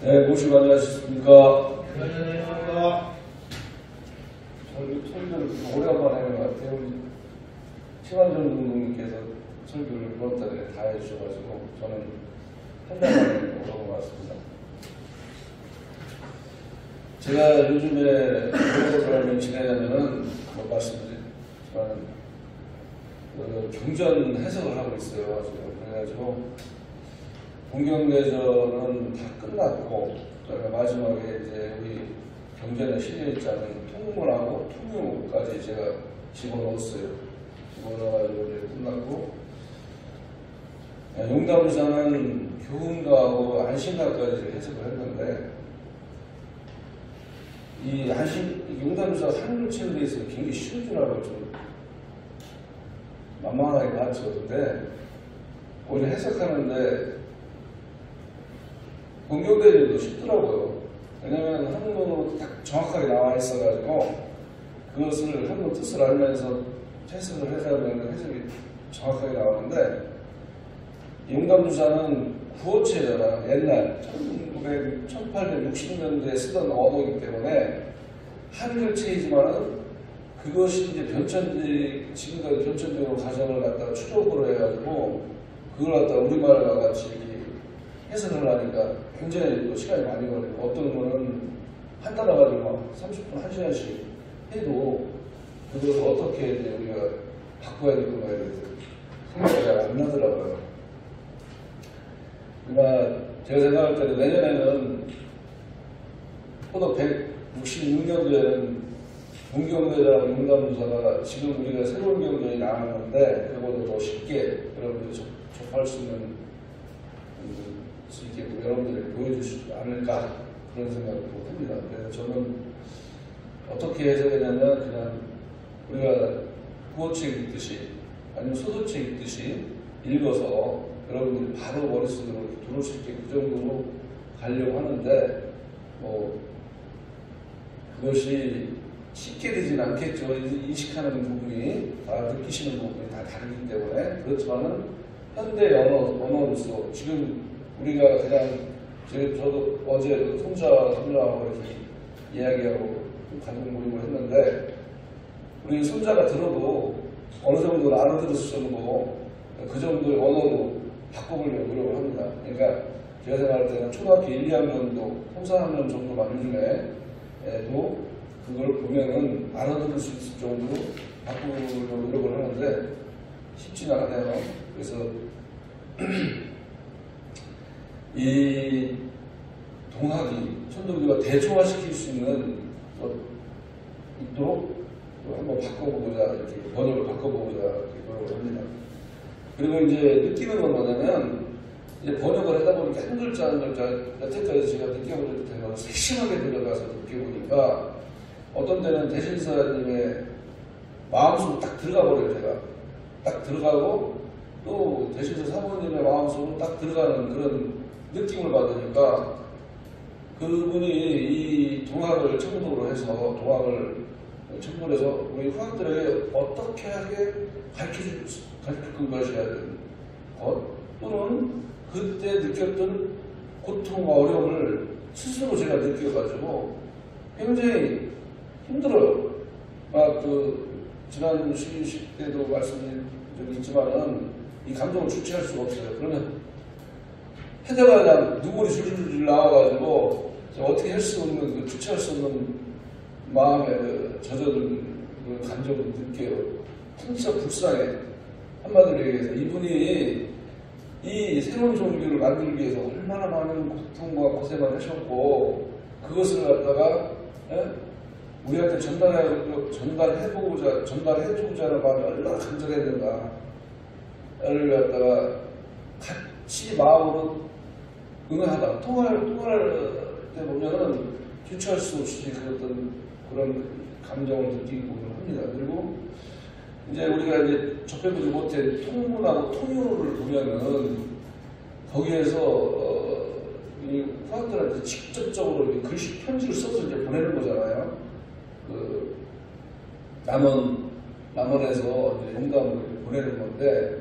네, 모시고 안녕하셨습니까? 네, 설교를 오래간만에 하는 것 같아요. 우리 최완전 동님께서 설교를 그번 달에 다 해주셔가지고 저는 한 달 만에 오는 것 같습니다. 제가 요즘에 어떻게 지내냐면은 뭐 말씀드리지만 경전 해석을 하고 있어요. 그래가지고 본경대전은 다 끝났고 그다음에 마지막에 이제 우리 경전에 실려있지 않은 통문하고 통유까지 제가 집어넣었어요. 집어넣어가지고 이제 끝났고 용담사는 교훈가하고 안신가까지 해석을 했는데 이 용담사 한글 치는 데 있어서 굉장히 쉬운 줄 알고 좀 만만하게 가르쳤는데 오늘 해석하는데 본경대전도 쉽더라고요. 왜냐면 한문으로 딱 정확하게 나와 있어가지고 그것을 한문 뜻을 알면서 해석을 해석하면 해석이 정확하게 나오는데 용담주사는 구어체잖아. 옛날 1860년대에 쓰던 언어이기 때문에 한글체이지만은 그것이 이제 지금까지 변천적으로 가정을 갖다가 추적으로 해가지고 그걸 갖다가 우리말과 같이 해석을 하니까 굉장히 또 시간이 많이 걸리고 어떤 거는 한 달 와가지고 막 30분, 1시간씩 해도 그걸 어떻게 이제 우리가 바꿔야 될 건가에 대해서 생각이 잘 안 나더라고요. 그러니까 제가 생각할 때는 내년에는 포도 166년도에는 본경대장 용담주사가 지금 우리가 새로운 경전이 나왔는데 그거보다 더 쉽게 여러분들이 접할 수 있게 여러분들이 보여주시지 않을까 그런 생각도 합니다. 그래서 저는 어떻게 해석하냐면 그냥 우리가 구어책 읽듯이 아니면 소설책 읽듯이 읽어서 여러분들이 바로 머릿속으로 들어올 수 있게 그 정도로 가려고 하는데 뭐 그것이 쉽게 되진 않겠죠. 인식하는 부분이 다 느끼시는 부분이 다 다르기 때문에 그렇지만은 현대 언어로서 지금 우리가 그냥 저도 어제 손자하고 이렇게 이야기하고 가족 모임을 했는데 우리 손자가 들어도 어느 정도 알아들었을 정도 그 정도의 언어로 바꿔보려고 노력을 합니다. 그러니까 제가 생각할 때는 초등학교 1, 2학년도 3, 4학년 정도만 요즘에도 그걸 보면은 알아들을 수 있을 정도로 바꾸려고 노력을 하는데 쉽지는 않아요. 그래서 이 동학이 천도교가 대중화시킬 수 있는 있도록 한번 바꿔보고자 이렇게 번역을 바꿔보고자 이렇게 노력을 합니다. 그리고 이제 느끼는 건 뭐냐면 이제 번역을 하다 보니까 한 글자 한 글자 여태까지 제가 느껴보는 듯해서 세심하게 들어가서 느껴보니까 어떤 때는 대신사님의 마음속으로 딱 들어가 버려요. 제가 딱 들어가고 또 대신사 사모님의 마음속으로 딱 들어가는 그런 느낌을 받으니까 그분이 이 동학을 첨부로 해서 첨부를 해서 우리 후학들에게 어떻게 하게 가르칠 것이어야 되는 것 또는 그때 느꼈던 고통과 어려움을 스스로 제가 느껴가지고 굉장히 힘들어요. 막 지난 시식 때도 말씀드린 적이 있지만은 이 감정을 주체할 수가 없어요. 그러면 해다가 그냥 눈물이 줄줄 나와가지고 어떻게 할 수 없는 주체할 수 없는 마음의 젖어든 감정을 느껴요. 진짜 불쌍해. 한마디로 얘기해서 이분이 이 새로운 종교를 만들기 위해서 얼마나 많은 고통과 고생을 하셨고 그것을 갖다가 우리한테 전달해주고자 하는 마음이 얼마나 간절해야 된다를 갖다가 같이 마음으로 응하다 통화할 때 보면은 주체할 수 없이 그런 감정을 느끼고 합니다. 그리고 이제 우리가 이제 접해보지 못해 통문하고 통유를 보면은 거기에서 이 후학들한테 직접적으로 글씨 편지를 써서 이제 보내는 거잖아요. 남원에서 이제 용담을 보내는 건데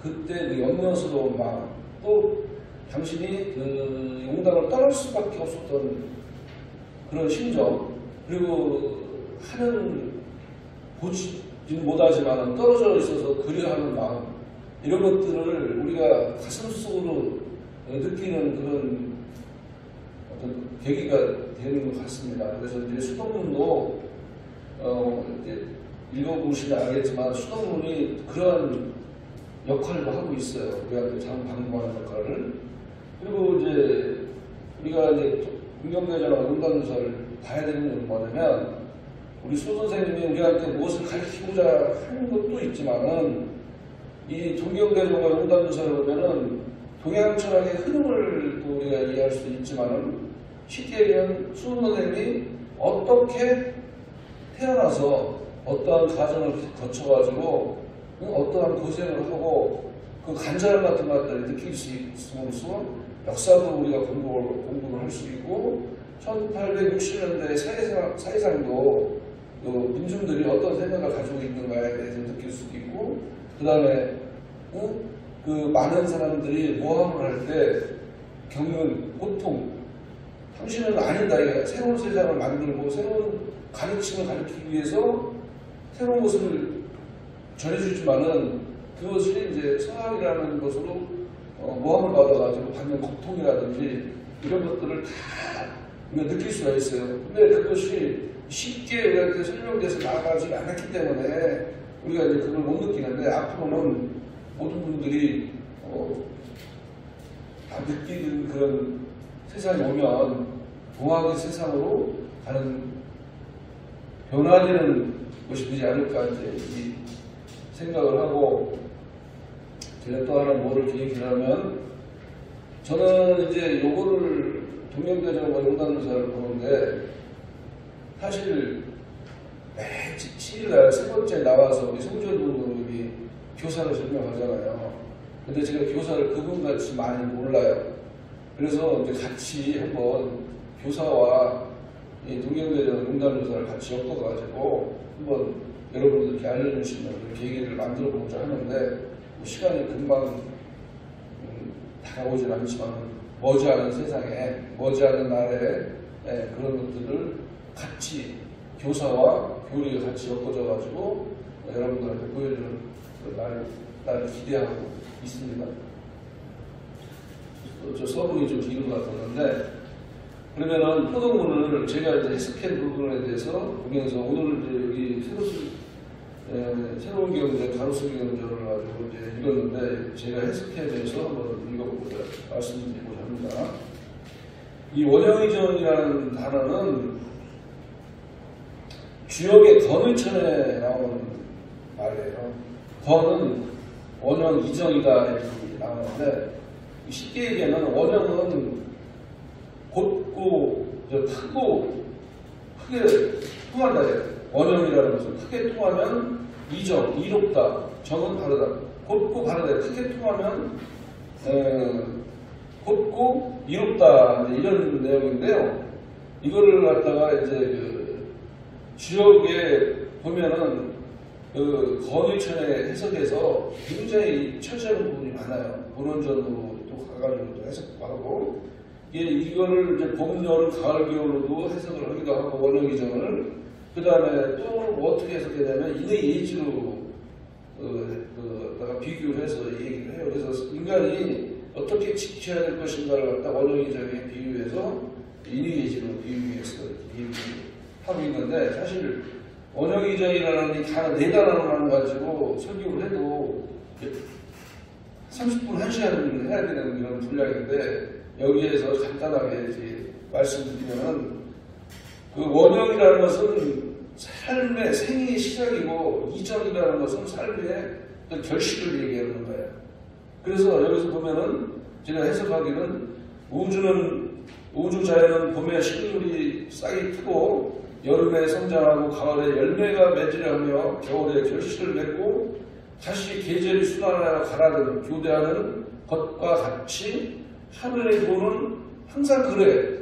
그때 그 염려스러운 마음 또 당신이 그 용당을 떠날 수밖에 없었던 그런 심정, 그리고 하는 보지는 못하지만 떨어져 있어서 그리워하는 마음, 이런 것들을 우리가 가슴속으로 느끼는 그런 어떤 계기가 되는 것 같습니다. 그래서 이제 수동문도 이제 읽어보시면 알겠지만 수동문이 그런 역할도 하고 있어요. 우리한테 참 방법하는 역할을. 그리고 이제 우리가 이제 동경대전과 용단누사를 봐야 되는 건 뭐냐면, 우리 수 선생님이 우리한테 무엇을 가르치고자 하는 것도 있지만은, 이 동경대전과 용단누사를 보면은 동양 철학의 흐름을 또 우리가 이해할 수도 있지만은, 쉽게 얘기하면 수 선생님이 어떻게 태어나서 어떠한 과정을 거쳐가지고 어떠한 고생을 하고 그 간절함 같은 것들을 느낄 수 있음으로써 역사도 우리가 공부를 할 수 있고, 1860년대 사회상도 그 민중들이 어떤 생각을 가지고 있는가에 대해서 느낄 수도 있고, 그 다음에 그 많은 사람들이 모함을 할 때 겪는 고통, 당신은 아니다, 이게 새로운 세상을 만들고 새로운 가르침을 가르치기 위해서 새로운 것을 전해주지만은 그것이 이제 성악이라는 것으로 모함을 받아가지고 받는 고통이라든지 이런 것들을 다 우리가 느낄 수가 있어요. 근데 그것이 쉽게 우리한테 설명돼서 나아가지 않았기 때문에 우리가 이제 그걸 못 느끼는데, 앞으로는 모든 분들이 다 느끼는 그런 세상이 오면 동학의 세상으로 가는 변화되는 것이 되지 않을까 이제 이 생각을 하고, 제가 또 하나 뭐를 계획하냐면, 저는 이제 요거를 동경대전과 용단누사를 보는데, 사실 매 7일날 세 번째 나와서 우리 송전동님이 교사를 설명하잖아요. 근데 제가 교사를 그분같이 많이 몰라요. 그래서 이제 같이 한번 교사와 이 동경대전 용단누사를 같이 엮어가지고 한번 여러분들께 알려주시는 계기를 만들어 보자 하는데, 뭐 시간이 금방 다가오진 않지만 머지않은 세상에, 머지않은 날에 그런 것들을 같이 교사와 교리가 같이 엮어져가지고 여러분들한테 보여주는 날을 기대하고 있습니다. 저 서문이 좀 긴 것 같았는데, 그러면은 포동문을 제가 이제 해석한 부분에 대해서 보면서, 오늘 이제 여기 새로운 경제, 가로수 경제를 가지고 이제 읽었는데, 제가 해석해서 한번 읽어보고자 말씀드리고자 합니다. 이 원형이전이라는 단어는 주역의 건의천에 나오는 말이에요. 건은 원형 이정이다 이렇게 나오는데, 쉽게 얘기하면 원형은 곧고 크고 크게 통한다. 원형이라는 것은 크게 통하면 이정, 이롭다. 정은 다르다. 곧고 바르다. 크게 통하면 곧고 이롭다. 이런 내용인데요. 이거를 갖다가 이제 그 주역에 보면은 그 건의천의 해석에서 굉장히 처지하는 부분이 많아요. 본원전으로 또 가가지고 또 해석도 하고, 이거를 이제 봄, 여름, 가을, 겨울로도 해석을 하기도 하고, 원형이정을. 그 다음에 또 뭐 어떻게 해석하냐면 인의 예지로 비교를 해서 얘기를 해요. 그래서 인간이 어떻게 지켜야 될 것인가를 갖다 원형이정에 비유해서 인의 예지로 비유해서 얘기하고 있는데, 사실 원형이정이라는 이 단어, 네 단어만 가지고 설교를 해도 30분, 1시간을 해야 되는 그런 분량인데, 여기에서 간단하게 이제 말씀드리면, 그 원형이라는 것은 삶의 생의 시작이고, 이정이라는 것은 삶의 결실을 얘기하는 거예요. 그래서 여기서 보면은 제가 해석하기는, 우주 자연은 봄에 식물이 싹이 트고, 여름에 성장하고, 가을에 열매가 맺으려며, 겨울에 결실을 맺고, 다시 계절이 순환하여 가라든 교대하는 것과 같이 하늘의 도는 항상 그래.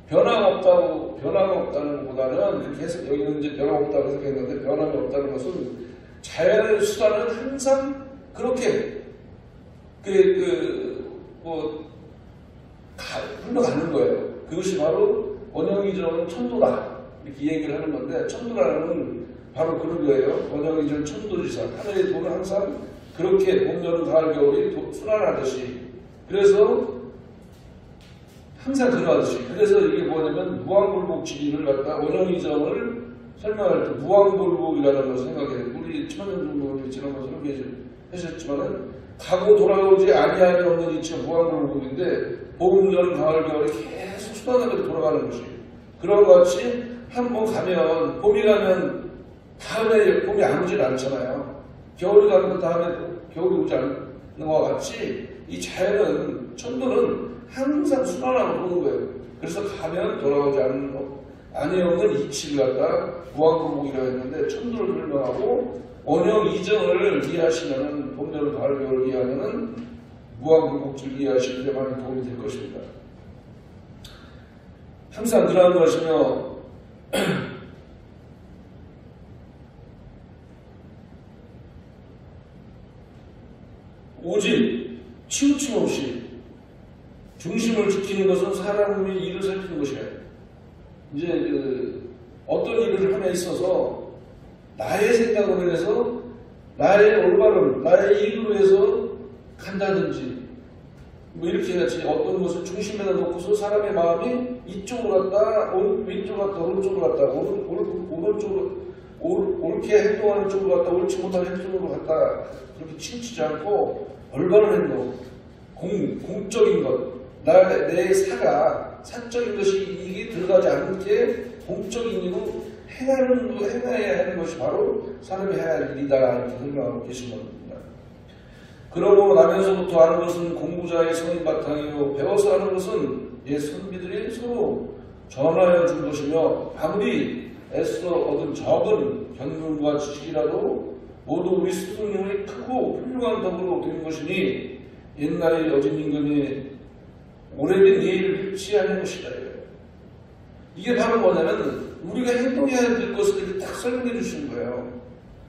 변화가 없다는 것보다는, 이렇게 해서 여기는 이제 변화가 없다고 해석했는데, 변함이 없다는 것은 자연의 수단은 항상 그렇게 흘러가는 거예요. 그것이 바로 원형이전 천도다. 이렇게 얘기를 하는 건데, 천도라는 바로 그런 거예요. 원형이전 천도지사. 하늘의 도는 항상 그렇게 봄, 여름, 가을, 겨울이 순환하듯이. 그래서 항상 그러하듯이. 그래서 이게 뭐냐면 무왕불복지리를 갖다 원형이전을 설명할 때 무왕불복이라는 것을 생각해요. 우리 천연중국이 지난번에 설명하셨지만은 가고 돌아오지 아니하니 없는 이치가 무왕불복인데 봄, 여름, 가을, 겨울이 계속 순환하게 돌아가는 것이. 그런 것 같이 한 번 가면 봄이 가면 다음에 봄이 안 오질 않잖아요. 겨울이 가면 다음에 겨울이 오지 않는 것과 같이 이 자연은 천도는 항상 순환하고 도는 거예요. 그래서 가면 돌아오지 않는 것 안에 없는 이치를 갖다 무왕불복이라고 했는데 천도를 설명하고 원형 이정을 이해하시면은 봄, 여름, 가을, 겨울을 이해하면은 무왕불복지를 이해하시는 데 많은 도움이 될 것입니다. 항상 그러한 것이며 오직 치우침 없이 중심을 지키는 것은 사람의 일을 살피는 것이에요. 이제 어떤 일을 함에 있어서 나의 생각으로 해서 나의 올바른 나의 일로 해서 간다든지 뭐 이렇게 같이 어떤 것을 중심에다 놓고서 사람의 마음이 이쪽으로 갔다 왼쪽으로 갔다 오른쪽으로 갔다 오른쪽으로 옳게 행동하는 쪽으로 갔다 옳지 못한 행동으로 갔다 그렇게 치우치지 않고 올바른 행동 공적인 것 내 사적인 것이 이게 들어가지 않게 공적인 일로 행해야 하는 것이 바로 사람이 해야 할 일이다 이렇게 설명하고 계신 겁니다. 그러고 나면서부터 하는 것은 공부자의 성인 바탕이요 배워서 하는 것은 옛 선비들이 서로 전하여 준 것이며 아무리 애써 얻은 적은 견문과 지식이라도 모두 우리 스승님의 크고 훌륭한 덕으로 된 것이니 옛날에 여진 임금이 오래된 예의를 일치하는 것이다. 이게 바로 뭐냐면 우리가 행동해야 될 것을 이렇게 딱 설명해 주시는 거예요.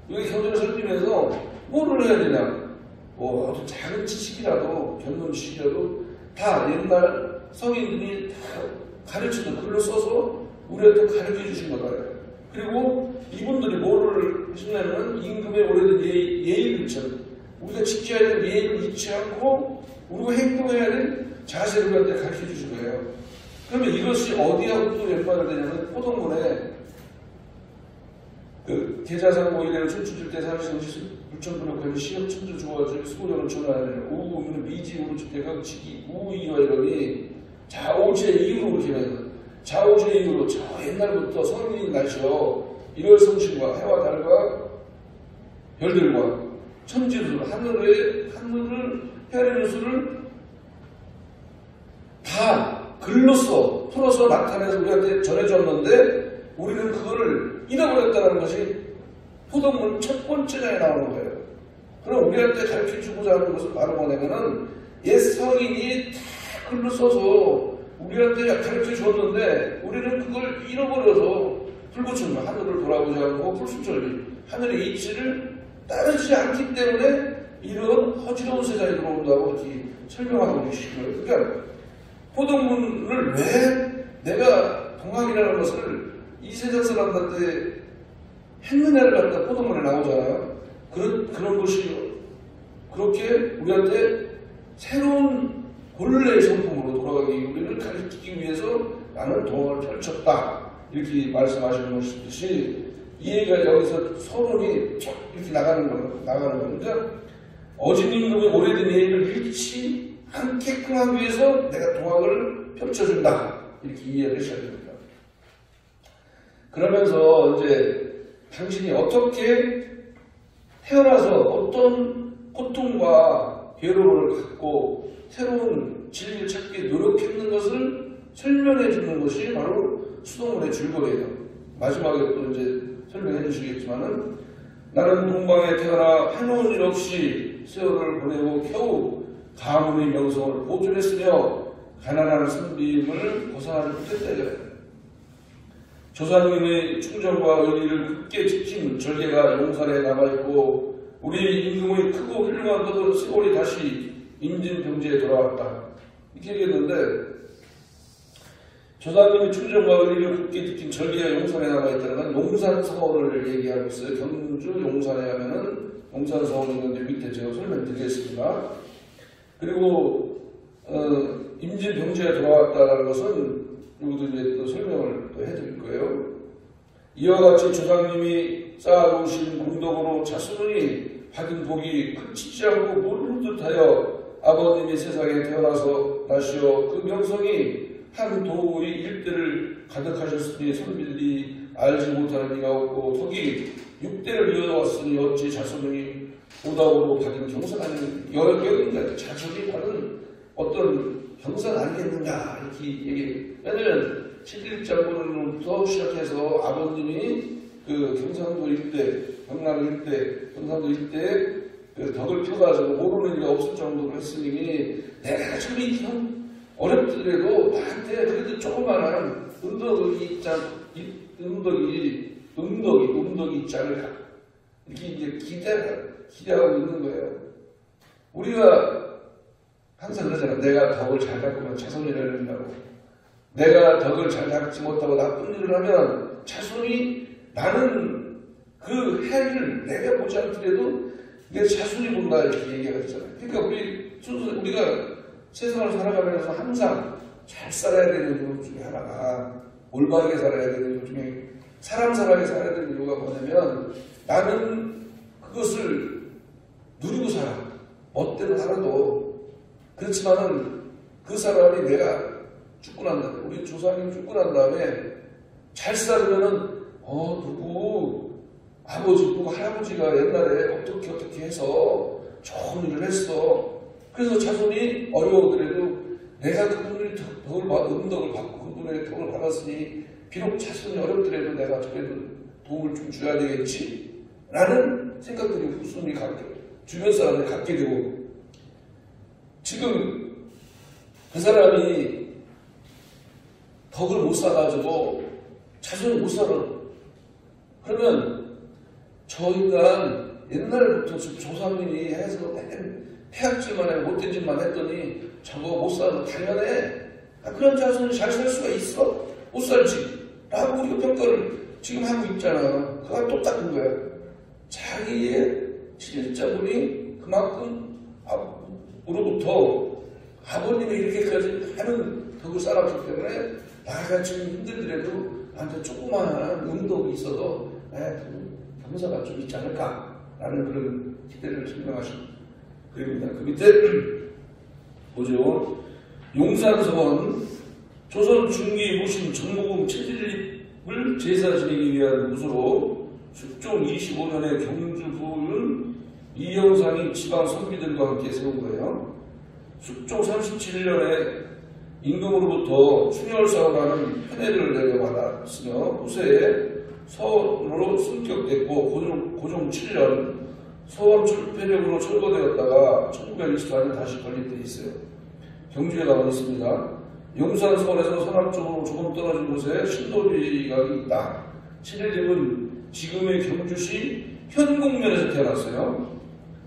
여기 경전을 살피면서 뭐를 해야 되냐 뭐 아주 작은 지식이라도 견문 지식이라도 다 옛날 성인들이 다 가르치는 글로 써서 우리한테 가르쳐 주신 거다. 그리고 이분들이 뭐를 하시냐면 임금의 오래된 예의를 일치하는 우리가 지켜야 될 예의를 잊지 않고 우리가 행동해야 될 자세를 우리한테 가르쳐 주신 거예요. 그러면 이것이 어디하고 또 연관이 되냐면 포동문에 그 계자상 모이래를 춤추실 때 사실은 불천분역하니 시험 천주 주어가지고 수고전을 전하는 우우는 미지 우르주대가 지기 우이와 이러니 좌우지의 이유로 그렇게 해요. 좌우지의 이유로 저 옛날부터 성인이 나셔 일월 성신과 해와 달과 별들과 천지를 하늘을 헤아리는 수를 다 글로써 풀어서 나타내서 우리한테 전해줬는데 우리는 그거를 잃어버렸다는 것이 포동문 첫 번째 장에 나오는 거예요. 그럼 우리한테 가르쳐주고자 하는 것은 바로 뭐냐면은 옛 성인이 다 글로 써서 우리한테 가르쳐줬는데 우리는 그걸 잃어버려서 불구천만 하늘을 돌아보지 않고 불순절비 하늘의 이치를 따르지 않기 때문에 이런 허지로운 세상에 들어온다고 이렇게 설명하고 계시는 거예요. 그러니까 포동문을 왜 내가 동학이라는 것을 이 세상 사람들한테 했느냐를 갖다 포동문에 나오잖아요. 그런 것이 그렇게 우리한테 새로운 본래의 성품으로 돌아가기 우리를 가르치기 위해서 나는 동학을 펼쳤다. 이렇게 말씀하시는 것이듯이 이 얘기가 여기서 서론이 쫙 이렇게 나가는 거예요. 그러니까 어진 임금의 오래된 예의를 잃지 않게끔 하기 위해서 내가 동학을 펼쳐준다. 이렇게 이해를 하셔야 됩니다. 그러면서 이제 당신이 어떻게 태어나서 어떤 고통과 괴로움을 갖고 새로운 진리를 찾기 노력했는 것을 설명해 주는 것이 바로 수동문의 줄거리예요. 마지막에 또 이제 설명해 주시겠지만은 나는 동방에 태어나 해놓은 일 없이 세월을 보내고 겨우 가문의 명성을 보존했으며 가난한 선비임을 벗어나지 못했다. 조상님의 충정과 의리를 굳게 지킨 절개가 용산에 남아있고 우리 임금의 크고 훌륭한 덕으로 세월이 다시 임진병제에 돌아왔다. 이렇게 얘기했는데 조상님이 충정과 의리를 굳게 지킨 절기가 용산에 남아있다는 건 용산서원을 얘기하고 있어요. 경주 용산에 가면은 용산서원이 있는데 밑에 제가 설명드리겠습니다. 그리고 임진병제가 들어왔다는 것은 여기도 이제 또 설명을 또 해드릴 거예요. 이와 같이 조상님이 쌓아놓으신 공덕으로 자손이 받은 복이 그치지 않고 물흐듯하여 아버님이 세상에 태어나서 나시어 그 명성이 한 도의 일대를 가득하셨으니 선비들이 알지 못하는 이가 없고 덕이 6대를 이어왔으니 어찌 자손이 오다오로 받은 경사가 여기가 자손이 받은 어떤 경사가 아니겠는가 이렇게 얘기해요. 왜냐면 7일장군으로부터 시작해서 아버님이 그 경상도 일대, 경남 일대, 경상도 일대에 그 덕을 펴가지고 모르는 일이 없을 정도로 했으니 내가 참 어렵더라도 나한테 그래도 조그마한 은덕이 있지 않을까 이렇게 이제 기대하고 있는 거예요. 우리가 항상 그러잖아. 내가 덕을 잘 닦으면 자손이 이런다고. 내가 덕을 잘 닦지 못하고 나쁜 일을 하면 자손이 나는 그 해를 내가 보지 않더라도 내 자손이 본다 이렇게 얘기가 되잖아요. 그러니까 우리가 세상을 살아가면서 항상 잘 살아야 되는 이유 중에 하나가 올바르게 살아야 되는 이유 중에 사람사랑하게 살아야 되는 이유가 뭐냐면 나는 그것을 누리고 살아. 멋대로 살아도 그렇지만은 그 사람이 내가 죽고 난 다음에 우리 조상님 죽고 난 다음에 잘 살면은 누구 아버지 누구 할아버지가 옛날에 어떻게 해서 좋은 일을 했어. 그래서 자손이 어려우더라도 내가 그분의 은덕을 받고 그분의 덕을 받았으니 비록 자손이 어렵더라도 내가 그래도 도움을 좀 줘야 되겠지 라는 생각들이 후순위 주변 사람들이 갖게 되고 지금 그 사람이 덕을 못 쌓아가지고 자손이 못 살아. 그러면 저희가 옛날부터 조상님이 해서 폐악질만 해 못된 짓만 했더니 저거 못 살아도 당연해. 그런 자손이 잘 살 수가 있어? 못 살지. 라고 우리가 평가를 지금 하고 있잖아. 그건 똑같은 거야. 자기의 친일자분이 그만큼 우로부터 아버님이 이렇게까지 하는 덕을 쌓았기 때문에 나가 지금 힘들더라도 나한테 조그마한 은덕이 있어서 경사가 좀 있지 않을까라는 그런 기대를 설명하신 글입니다. 그 밑에 보죠. 용산서원 조선 중기 무신 정무금 체질립을 제사 지내기 위한 무소로 숙종 25년에 경주부는 이영상이 지방 선비들과 함께 세운 거예요. 숙종 37년에 임금으로부터 충혈사라는 편애를 내려받았으며 후세에 서원으로 승격됐고 고종 7년 서원 출폐력으로 철거되었다가 1924년 다시 건립되어 있어요. 경주에 나와 있습니다. 용산 서원에서 서남쪽으로 조금 떨어진 곳에 신도리각이 있다. 친일집은 지금의 경주시 현곡면에서 태어났어요.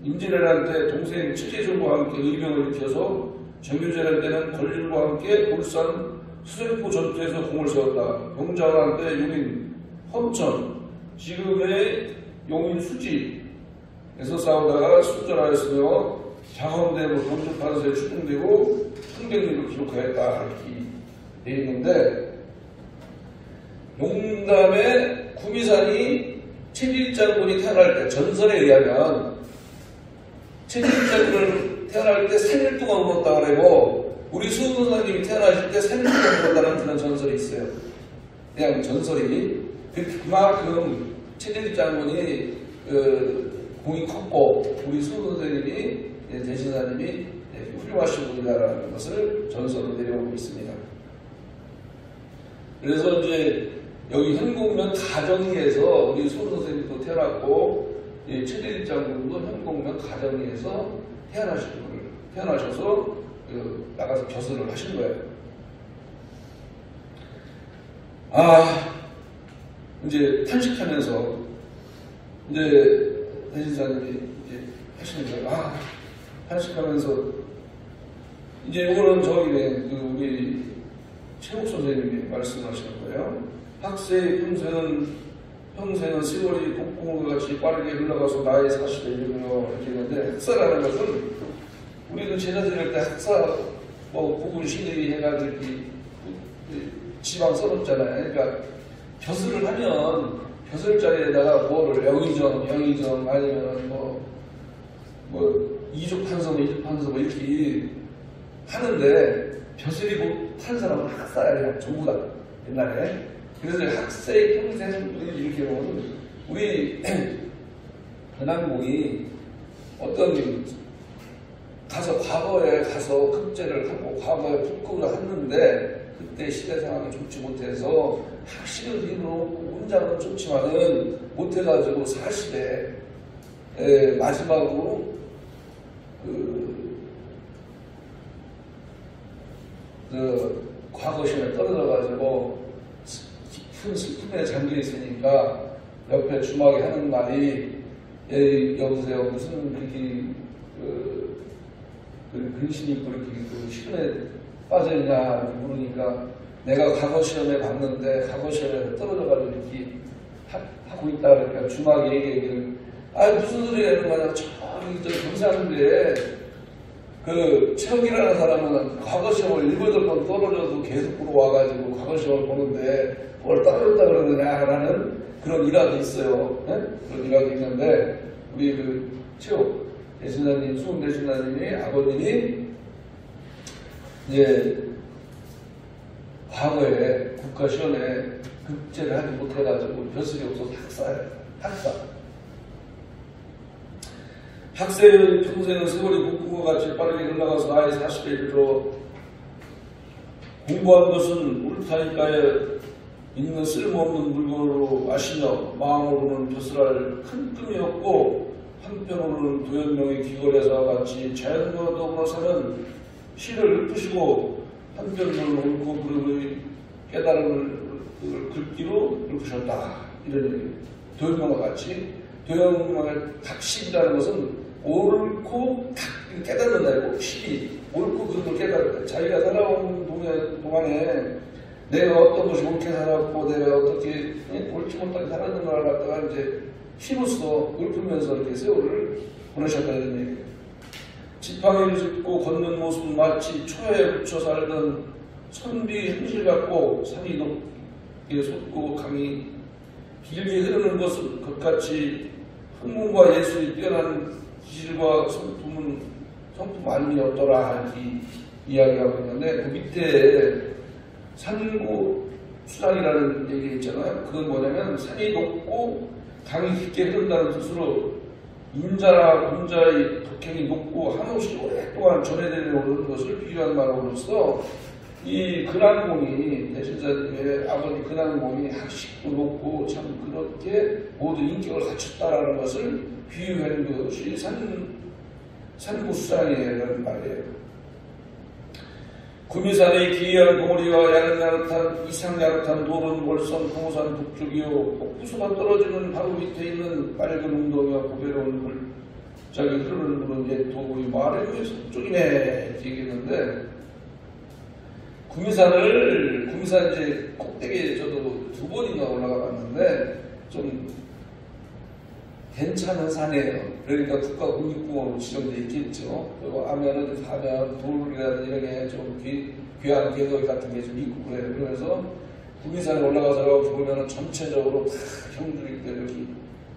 임진왜란 때 동생 칠계종과 함께 의병을 일으켜서 정유재란 때는 권율과 함께 울산 수생포 전투에서 공을 세웠다. 용자환 때 용인 헌천, 지금의 용인 수지에서 싸우다가 순전하였으며 장원대로 본주판서에 추동되고 흥경리로 기록하였다 이렇게 되어 있는데 용담의 구미산이 칠일장군이 태어날 때 전설에 의하면 칠일장군을 태어날 때 3일 동안 울었다 그러고 우리 수훈선생님이 태어나실 때 3일 동안 울었다는 그런 전설이 있어요. 그냥 전설이 그만큼 칠일장군이 공이 컸고 우리 수훈선생님이 대신사님이 훌륭하신 분이다라는 것을 전설로 내려오고 있습니다. 그래서 이제 여기 현곡면 가정리에서 우리 수훈선생님도 태어났고 칠일장군도 현곡면 가정리에서 태어나셔서 나가서 겨술을 하신 거예요. 이제 탄식하면서 이제 대신사님이 이제 하시는 거예요. 탄식하면서 이제 이거는 우리 최욱 선생님이 말씀하시는 거예요. 학생의 평생은 세월이 폭풍과 같이 빠르게 흘러가서 나의 40에 이르며 이렇게 했는데, 학사라는 것은 우리도 제자 지낼 때 학사 구분 시대기 해가지고 지방 써놓잖아요. 그러니까 벼슬을 하면 벼슬자리에다가 뭐를 영의정 아니면 이족판서, 이족판서 이렇게 하는데, 벼슬이 못한 사람은 학사야, 전부 다, 옛날에. 그래서 학사의 평생을 이렇게 보면, 우리 변항공이 과거에 가서 급제를 하고, 과거에復古를 했는데, 그때 시대 상황이 좋지 못해서, 학식을 이루고, 혼자는 좋지만은, 못해가지고 40에, 마지막으로, 과거 시험에 떨어져가지고 깊은 슬픔에 잠겨 있으니까 옆에 주막에 하는 말이 여보세요 무슨 그렇게 근심 있고 이렇게 시험에 빠져있냐 물으니까 내가 과거 시험에 봤는데 과거 시험에 떨어져가지고 이렇게 하고 있다 그러니까 주막에 얘기하기를 무슨 소리 하는 거냐 저기 경상도에 최욱이라는 사람은 과거 시험을 7, 8번 떨어져도 계속 보러 와가지고 과거 시험을 보는데 뭘 떨어졌다 그러느냐라는 그런 일화도 있어요. 네? 그런 일화도 있는데 우리 최욱 대신사님, 수훈 대신사님이 아버님이 이제 과거에 국가 시험에 급제를 하지 못해가지고 벼슬이 없어서 학사예요. 학사. 학생의 평생은 세월이 폭풍과 같이 빠르게 흘러가서 나이 40에 이르러 공부한 것은 울타리가에 있는 쓸모없는 물건으로 아시며 마음으로는 벼슬할 큰 꿈이었고 한편으로는 도연명의 귀걸이와 같이 자연과 더불어 사는 시를 읊으시고 한편으로는 옳고 그름의 깨달음을 글귀로 읊으셨다. 이런 얘기. 도연명과 같이 도연명의 각식이라는 것은 옳고 깨닫는 아니고 시비 옳고 그름을 깨달은 자기가 살아온 동안에 내가 어떤 것이 옳게 살았고 내가 어떻게 옳지 못하게 살았는가를 갖다가 이제 시로서 읊으면서 이렇게 세월을 보내셨다는 얘기예요. 지팡이를 짚고 걷는 모습은 마치 초에 붙여 살던 선비 현실 같고 산이 높게 솟고 강이 길게 흐르는 것은 그같이 학문과 예술이 뛰어난 기질과 성품 아니었더라 이렇게 이야기하고 있는데 그 밑에 산고 수상이라는 얘기 있잖아요. 그건 뭐냐면 산이 높고 강이 깊게 흐른다는 뜻으로 인자나 군자의 덕행이 높고 한없이 오랫동안 전해되어 오는 것을 비유한 말로서 이 근황공이 대신사님의 아버지 근황공이 학식도 높고 참 그렇게 모두 인격을 갖췄다라는 것을 비유한 것이 산구수상이라는 말이에요. 구미산의 기이한 봉우리와 야릇야릇한 이상야릇한 돌은 월성 금호산 북쪽이요 북부수만 떨어지는 바로 밑에 있는 맑은 웅덩이와 고배로운 물짝이 흐르는 물은 옛 도구의 마을의 서쪽이네 이렇게 얘기했는데 구미산 이제 꼭대기에 저도 2번이나 올라가 봤는데 좀 괜찮은 산이에요. 그러니까 국가국립공원으로 지정되어 있겠죠. 그리고 하면은 가면 돌이라든지 이런 게 좀 귀한 개거리 같은 게 좀 있고 그래요. 그래서 구미산에 올라가서 보면은 전체적으로 다 경주일대 여기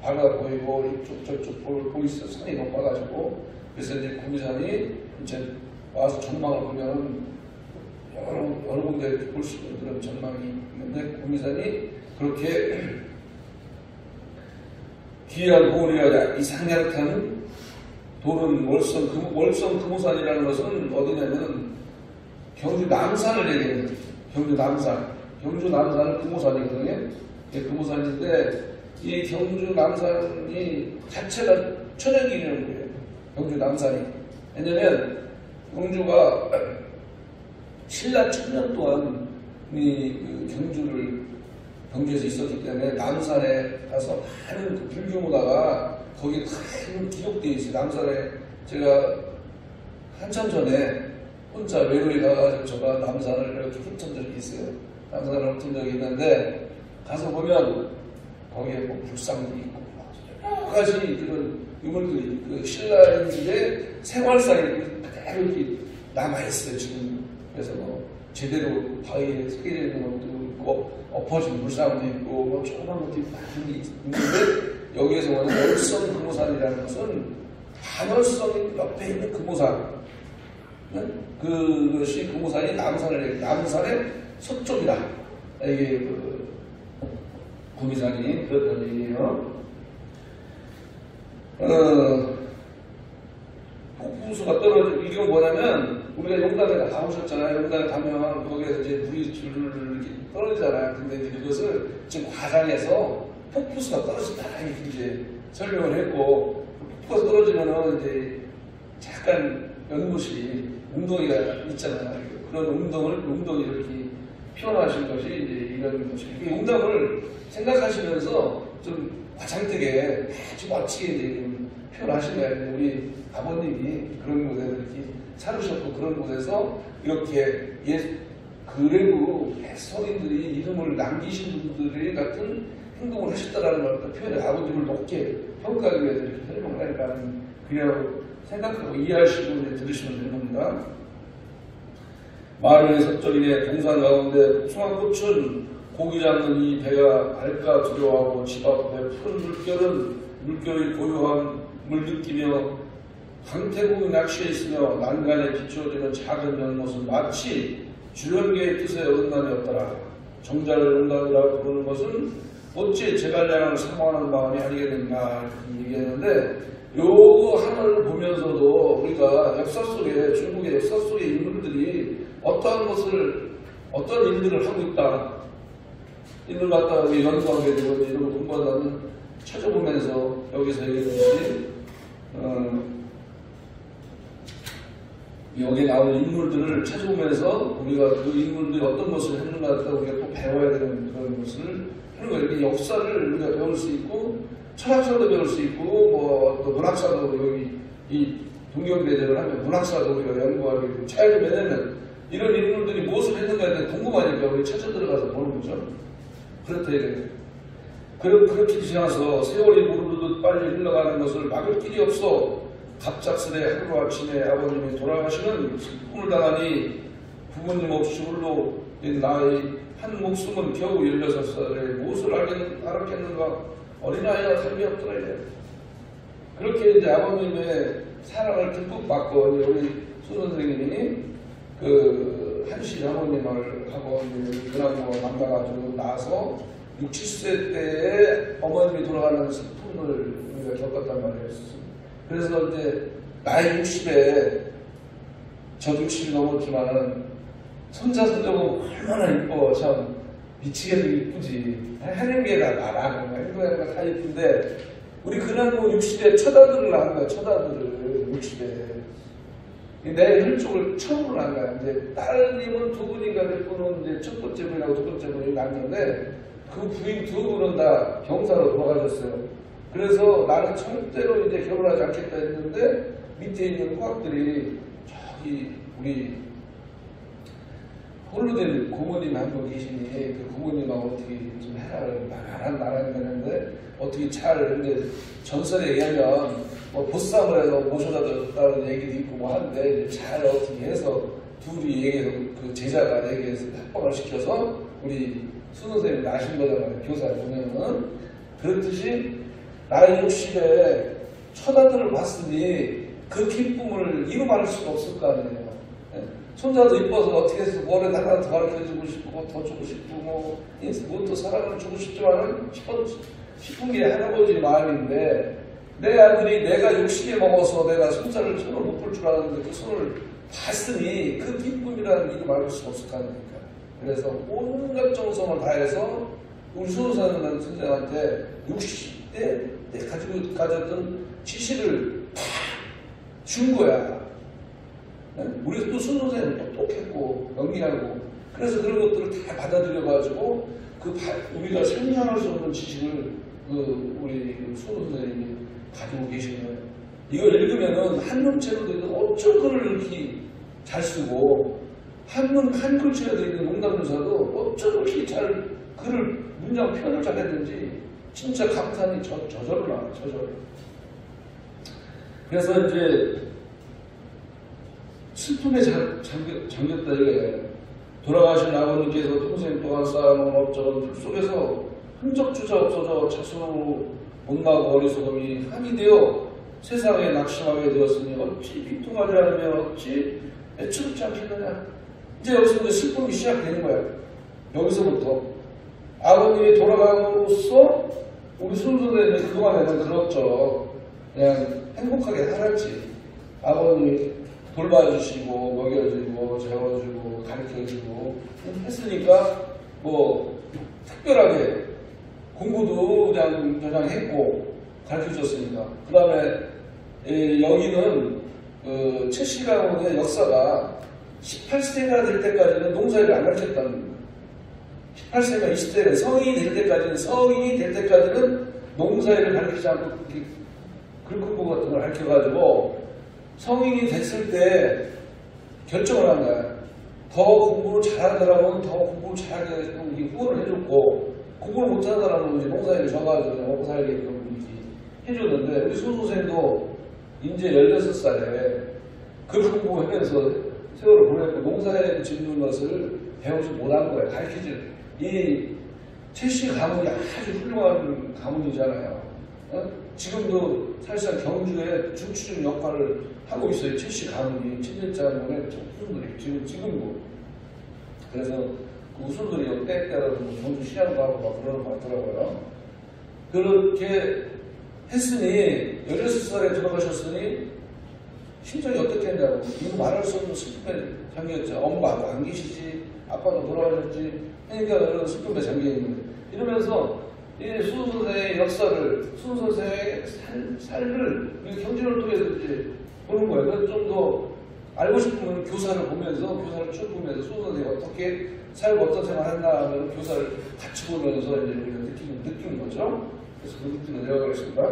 바가 보이고 이쪽 저쪽 보이스 산이 높아가지고 그래서 이제 구미산이 이제 와서 전망을 보면은 여러 군데 볼 수 있는 그런 전망이 있는데 구미산이 그렇게 기이한 봉우리와 이상야릇한 돌은 월성 금호산이라는 것은 어디냐면 경주 남산을 얘기해요. 경주 남산은 금호산이거든요. 금호산인데 이 경주 남산이 자체가 천연기념물이에요. 경주 남산이. 왜냐면 경주가 신라 1000년 동안 경주에서 있었기 때문에 남산에 가서 많은 그 불교문화가 거기에 큰 기록되어 있어요. 남산에 제가 한참 전에 혼자 외로이 가가지고 저가 남산을 이렇게 훑은 적이 있어요. 남산을 훑은 적이 있는데 가서 보면 거기에 뭐 불상도 있고 여러 가지 이런 유물들이 그 신라의 생활상에 그대로 이렇게 남아있어요 지금. 그래서 뭐 제대로 바위에 새겨져 있는 것도 있고 엎어진 불상도 있고 뭐 조그만 것도 많이 있는데 여기에서 보는 열성 금오산이라는 것은 반열성 옆에 있는 금오산, 그것이 금오산이 남산의 서쪽이다. 이게 그 구미산이 그렇다는 얘기예요. 폭풍수가 떨어지고 이게 뭐냐면 우리가 용단에 가보셨잖아요. 용단에 가면 거기에서 이제 물이 줄을 이렇게 떨어지잖아요. 근데 이제 그것을 지금 과장해서 폭풍수가 떨어진다 이렇게 이제 설명을 했고, 폭풍수가 떨어지면은 이제 잠깐 연못이 웅덩이가 있잖아요. 그런 웅덩이를 이렇게 표현하신 것이 이제 이런 것이. 이 웅덩을 생각하시면서 좀 과장되게 아주 멋지게 이제 표현하신 거예요. 우리 아버님이 그런 곳에서 이렇게 살으셨고 그런 곳에서 이렇게 그래도 성인들이 이름을 남기신 분들이 같은 행동을 하셨다라는 걸 표현해 아버님을 높게 평가하기 위해서 이렇게 설명을 하니까 그냥 생각하고 이해하시고 이제 들으시면 되는 겁니다. 마을의 서쪽이네 동산 가운데 풍화꽃은 고기 잡는 이 배가 갈까 두려워하고 집 앞에 푸른 물결이 고요한 물 느끼며 강태공이 낚시에 있으며 난간에 비추어지는 작은 연못은 마치 주연계의 뜻에 어긋남이 없더라. 정자를 용단이라고 부르는 것은 어찌 제갈량을 사모하는 마음이 아니겠는가 이렇게 얘기했는데, 요 하나를 보면서도 우리가 역사 속에, 중국의 역사 속의 인물들이 어떤 일들을 하고 있다, 이걸 갖다가 연구하게 되고 이런 걸 공부하다는 찾아보면서 여기서 얘기했듯이 여기에 나오는 인물들을 찾아보면서 우리가 그 인물들이 어떤 것을 했는가 우리가 또 배워야 되는 그런 것을 하는 거예요. 이렇게 역사를 우리가 배울 수 있고 철학사도 배울 수 있고 뭐 또 문학사도 여기 이 동경대전을 하면 문학사도 우리가 연구하게 되고 차이를 매내면 이런 인물들이 무엇을 했는가에 대해 궁금하니까 우리 찾아 들어가서 보는 거죠. 그렇다 이거예요. 그렇게 지나서 세월이 무르르듯 빨리 흘러가는 것을 막을 길이 없어 갑작스레 하루아침에 아버님이 돌아가시는 슬픔을 당하니 부모님 없이 홀로 나의 한 목숨은 겨우 16살에 무엇을 알았겠는가. 어린아이가 삶이 없더라 이래. 그렇게 이제 아버님의 사랑을 듬뿍 받고 우리 수 선생님이 그 한시 장모님을 하고 근황고 만나가지고 나서 60, 70세 때에 어머님이 돌아가는 슬픔을 우리가 겪었단 말이에요. 그래서 이제 나이 60에 저 60이 넘었지만은 손자 손자고 얼마나 이뻐. 참 미치게도 이쁘지. 하는 게 나라는 거야. 행동하는 거 다 이쁜데 우리 근황고 60에 처다들을 낳은 거야. 처다들을 60에. 내 혈족을 처음으로 낳은 거야. 이제 딸님은 두 분인가 몇 분은 이제 첫 번째 분하고 두 번째 분이 낳았는데 그 부인 두 분은 다 병사로 돌아가셨어요. 그래서 나는 절대로 이제 결혼하지 않겠다 했는데 밑에 있는 후학들이 저기 우리 홀로 된 고모님 한 분 계시니 그 고모님하고 어떻게 좀 해라 나라는 되는데 어떻게 잘 근데 전설에 의하면 뭐 보쌈을 해서 모셔다 줬다는 얘기도 있고 뭐 하는데 잘 어떻게 해서 둘이 얘기해서 그 제자가 얘기해서 합방을 시켜서 우리 수 선생님이 나신 거잖아요. 교사 보면은 그렇듯이 나이 60에 처다들을 봤으니 그 기쁨을 이루 말할 수가 없을 거 아니에요. 손자도 이뻐서 어떻게 해서 뭐를 하나 더 가르쳐주고 싶고 더 주고 싶고 뭐또 사랑을 주고 싶지만은 싶은 게 할아버지 마음인데 내 아들이 내가 60에 먹어서 내가 손을 못 볼 줄 알았는데 그 손을 봤으니 그 기쁨이라는 이루 말할 수가 없을 거 아닙니까. 그래서 온갖 정성을 다해서 우리 수호사는 선생한테 60대 때 가졌던 지식을 다 준 거야. 우리 또 수선생은 똑똑했고 영리하고 그래서 그런 것들을 다 받아들여가지고 우리가 생각할 수 없는 지식을 우리 수선생님이 가지고 계시는 거예요. 이걸 읽으면은 한 명째로 돼도 어쩜 그걸 이렇게 잘 쓰고 한 글자가 되는 농담문사도 어쩜 이렇게 잘 글을 문장 표현을 잘했는지 진짜 감탄이 저절로 나와요. 저절로. 그래서 이제 슬픔에 잠겼다 이거예요. 돌아가신 아버님께서 평생 동안 쌓아놓은 업적은 흙 속에서 흔적조차 없어져 자수로 못나고 어리석음이 함이 되어 세상에 낙심하게 되었으니 어찌 비통하지 않으면 어찌 애처롭지 않겠느냐. 이제 여기서 슬픔이 시작되는 거야. 여기서부터 아버님이 돌아감으로써 우리 순서대로 그동안에는 그렇죠. 그냥 행복하게 살았지. 아버님이 돌봐주시고 먹여주고 재워주고 가르쳐주고 했으니까 뭐 특별하게 공부도 그냥 했고 가르쳐줬으니까. 그 다음에 여기는 최씨 가문의 역사가 18세가 될 때까지는 농사일을 안 가르쳤다는 거예요. 18세가 20세가 성인이 될 때까지는 농사일을 가르치지 않고 글 공부 같은 걸 가르쳐가지고 성인이 됐을 때 결정을 한 거야. 더 공부를 잘하는 사람은 더 공부를 잘하게 후원을 해줬고, 공부를 못하는 사람은 이제 농사일을 져가지고 먹고 살게끔 해줬는데, 우리 수 선생도 이제 16살에 글 공부하면서 세월을 보냈고 농사에 짓는 것을 배우지 못한 거예요. 가르치지. 이 최씨 가문이 아주 훌륭한 가문이잖아요. 지금도 사실상 경주에 중추적 역할을 하고 있어요. 최씨 가문이 친일자 가문의 후손들이 지금도. 그래서 그 후손들이 때에 따라서 경주 시장도 하고 막 그러는 것 같더라고요. 그렇게 했으니 16살에 돌아가셨으니 심정이 어떻게 했냐고. 이거 말할 수 없는 슬픔에 잠겼죠. 엄마도 안 계시지, 아빠도 돌아가셨지. 그러니까 슬픔에 잠겨있는 거예요. 이러면서 이 수선생의 역사를, 수선생의 삶을 경전을 통해서 이제 보는 거예요. 그래서 좀 더 알고 싶으면 교사를 보면서, 교사를 쭉 보면서 수선생이 어떻게 살고 어떤 생활을 했나 하면 교사를 같이 보면서 이제 우리가 느끼는 거죠. 그래서 그 느낌을 내어가겠습니다.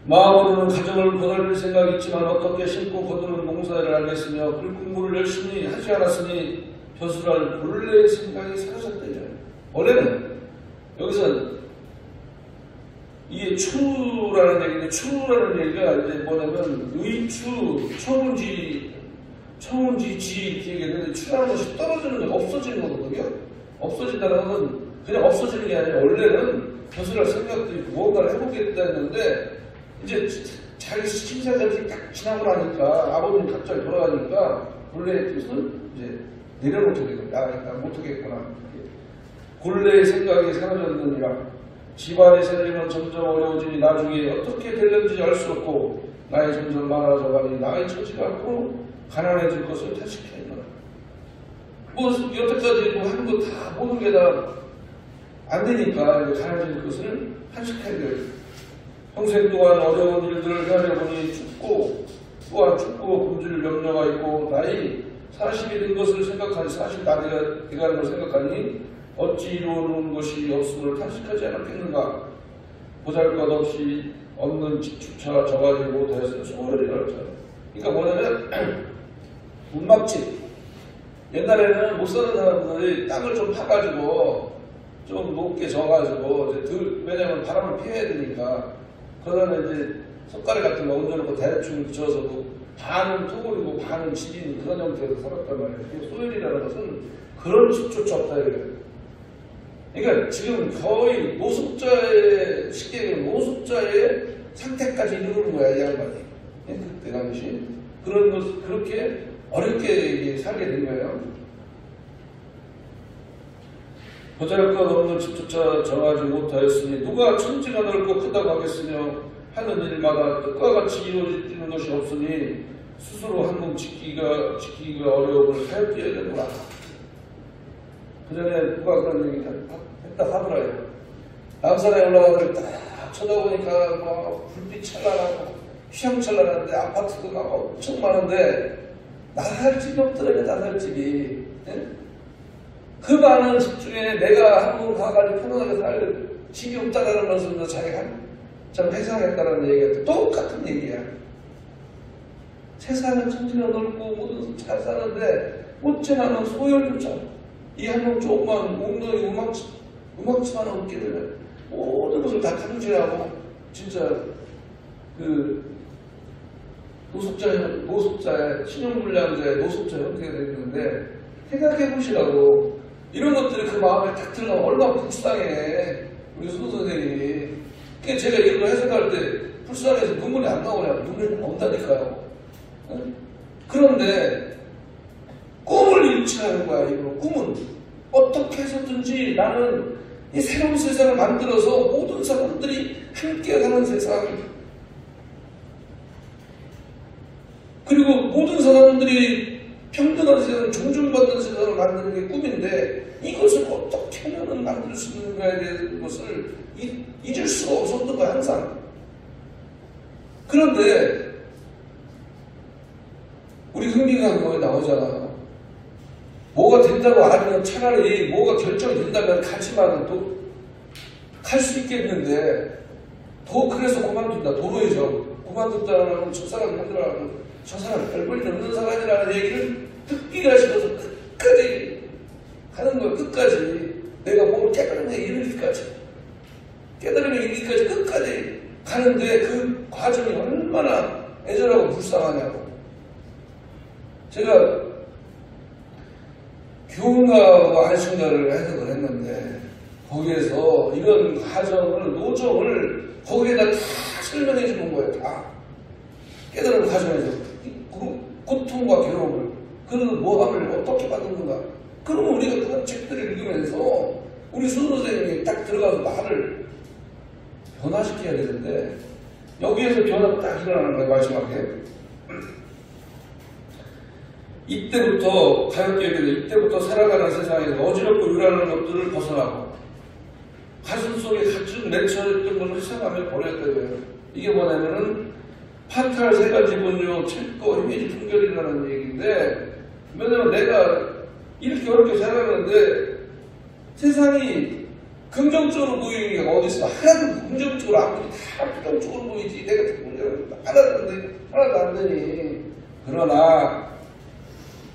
마음으로는 가정을 거덜릴 생각이 있지만 어떻게 심고 거두는 농사를 알겠으며 글 공부를 열심히 하지 않았으니 벼슬할 본래의 생각이 사라졌대요. 원래는 여기서 이게 추라는 얘기인데, 추라는 얘기가 이제 뭐냐면 의추, 청운지 이렇게 얘기했는데, 추라는 것이 떨어지는 거, 없어지는 거거든요. 없어진다는 것은 그냥 없어지는 게 아니라 원래는 벼슬할 생각도 있고 무언가를 해보겠다 했는데, 이제 자기 신사들이 딱 지나고 나니까 아버님이 갑자기 돌아가니까 본래의 뜻을 이제 내려놓게 되고, 나 못하겠구나. 본래의 생각이 사라졌느니라. 집안의 살림은 점점 어려워지니 나중에 어떻게 될는지 알 수 없고 나이 점점 많아져가니 나의 처지가 앞으로 가난해질 것을 탄식했노라. 뭐 여태까지 뭐 하는 거 다 모든 게 다 안 되니까 이제 가난해질 것을 탄식해야 돼요. 평생 동안 어려운 일들을 헤아려보니 또한 춥고 굶줄 염려가 있고 나이 40이 된 것을 생각하니, 40 나이가 돼가는 것을 생각하니 어찌 이루어놓은 것이 없음을 탄식하지 않았겠는가. 보잘것없이 없는 집주차 저가지 못하였으면 소홀히라 했잖아요. 그러니까 뭐냐면 문막집, 옛날에는 못 사는 사람들이 땅을 좀 파가지고 좀 높게 져가지고 왜냐면 바람을 피해야 되니까, 그러다가 이제 석가래 같은 거 얹어놓고 대충 지어서 반은 토굴이고 반은 집인 그런 형태에서 살았단 말이에요. 소일이라는 것은 그런 집조차 없다 이거예요. 그러니까 지금 거의 노숙자의, 쉽게 얘기하면 노숙자의 상태까지 이르는 거야, 이 양반이. 그때 당시. 그렇게 어렵게 살게 된 거예요. 보잘것없는 집조차 정하지 못하였으니 누가 천지가 넓고 크다고 하겠으며 하는 일마다 뜻과 같이 이루어지는 것이 없으니 스스로 한 몸 지키기가 어려움을 하였기에 되노라. 그 전에 누가 그런 얘기 했다 하더라고요. 남산에 올라가서 딱 쳐다보니까 막 불빛 찬란하고 휘황찬란한데 아파트도 막 엄청 많은데 나갈 집이 없더라고요. 나갈 집이. 네? 그 많은 집 중에 내가 한국 가가지고 편안하게 살 집이 없다라는 것은 자기가 참 회상했다는 얘기가 똑같은 얘기야. 세상은 천지가 넓고 모든 잘 사는데 어째나는 소열조차 이 한 놈 조그만 웅덩이 음악치만 얻게 되면 모든 것을 다 탕진하고 진짜 그 노숙자의 신용불량자의 노숙자 형태가 되는데 생각해 보시라고. 이런 것들이 그 마음에 딱 들어가면 얼마나 불쌍해 우리 수도 선생님이. 그러니까 제가 이런 거 해석할 때 불쌍해서 눈물이 안 나오냐. 눈물이 나온다니까요. 그런데 꿈을 잃지 않은 거야. 이거 꿈은 어떻게 해서든지 나는 이 새로운 세상을 만들어서 모든 사람들이 함께 사는 세상, 그리고 모든 사람들이 평등한 세상, 존중받는 세상을 만드는 게 꿈인데 이것을 어떻게 하면 만들 수 있는가에 대한 것을 잊을 수가 없었던 거야 항상. 그런데 우리 흥미가 거에 나오잖아. 뭐가 된다고 알면 차라리 뭐가 결정이 된다면 가지만 또 갈 수 있겠는데 더 그래서 그만둔다. 도로에서 그만둔다는 저 사람 힘들어하고 저 사람 별볼일 없는 사람이라는 얘기를 듣기가 싫어서 끝까지 하는 거야. 끝까지 내가 몸을 깨달음에 이르기까지 끝까지 가는데 그 과정이 얼마나 애절하고 불쌍하냐고. 제가 교훈가와 안식가를 해석을 했는데 거기에서 이런 과정을, 노정을 거기에다 다 설명해 주는 거예요. 다 깨달음 과정에서 고통과 괴로움을, 그 모함을 어떻게 받는가. 그러면 우리가 그런 책들을 읽으면서 우리 수도 선생님이 딱 들어가서 말을 변화시켜야 되는데 여기에서 변화가 딱 일어나는 거예요. 마지막에 이때부터 이때부터 살아가는 세상에서 어지럽고 유란한 것들을 벗어나고 가슴 속에 가득 맺혀있던 것을 회상하며 버렸다고요. 이게 뭐냐면은 파탈 세 가지 분류, 책거, 이미지 분별이라는 얘기인데, 왜냐면 내가 이렇게 어렵게 살아가는데 세상이 긍정적으로 보이는 게 어디 있어? 하나도 긍정적으로 안 보이지. 다 부정적으로 보이지. 내가 하나도 안 되니. 그러나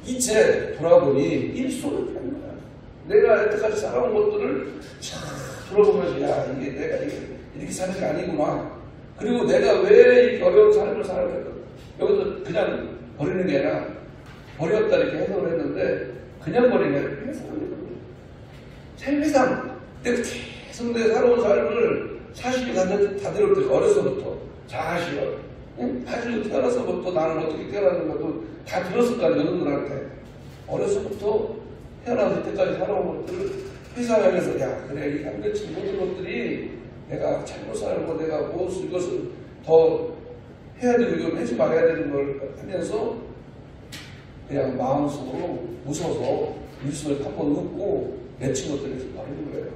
이제 돌아보니 일소를 하는 거야. 내가 여태까지 살아온 것들을 참 돌아보면서 야 이게 내가 이렇게 사는 게 아니구나. 그리고 내가 왜 이렇게 어려운 삶을 살아야 될까? 여기서 그냥 버리는 게 아니라 버렸다 이렇게 해석을 했는데 그냥 버리는 게 아니라 회상. 내가 계속 내 살아온 삶을 40이 다 되올 때 어려서부터 40을 태어나서부터 나는 어떻게 태어났는가 다 들었을 거 아니야, 여러분들한테. 어려서부터 태어나서 이때까지 살아온 것들을 회상하면서, 야, 그래, 이 양배치 모든 것들이 내가 잘못 살은 거, 내가 이것을 더 해야 되고, 이건 하지 말아야 되는 걸 하면서 그냥 마음속으로 웃어서 일수를 한번 웃고 맺힌 것들을 버리는 거예요.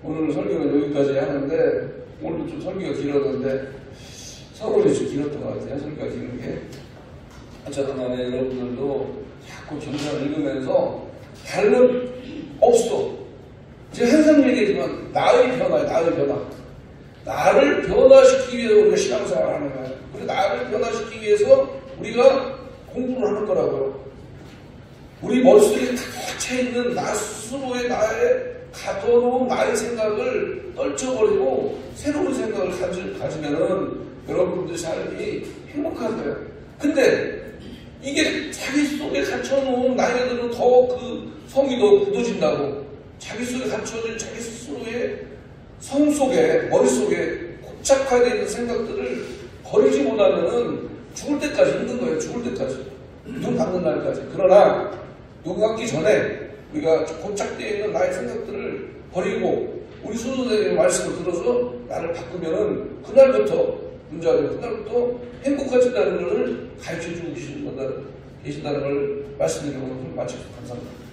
오늘 설교는 여기까지 하는데, 오늘도 좀 설교가 길었는데, 서론이 좀 길었던 것 같아요. 설교가 기는 게. 어쨌든 간에 여러분들도 자꾸 경전을 읽으면서 다른 없어. 제가 항상 얘기하지만 나의 변화. 나를 변화시키기 위해서 우리가 신앙생활을 하는 거예요. 그리고 나를 변화시키기 위해서 우리가 공부를 하는 거라고요. 우리 머릿속에 가득 차있는 나 스스로의 나의 가둬놓은 나의 생각을 떨쳐버리고 새로운 생각을 가지면은 여러분들 삶이 행복한 거예요. 근데 이게 자기 속에 갇혀놓은 나이들은 더 그 성이 더 굳어진다고. 자기 속에 갇혀진 자기 스스로의 성 속에, 머릿속에 고착화되어 있는 생각들을 버리지 못하면은 죽을 때까지 힘든 거예요. 죽을 때까지. 눈 감는 날까지. 그러나 눈 감기 전에 우리가 고착되어 있는 나의 생각들을 버리고 우리 수도선생님의 말씀을 들어서 나를 바꾸면은 그날부터 행복해진다는 것을 가르쳐주고 계신다는 걸 말씀드리고 마치겠습니다. 감사합니다.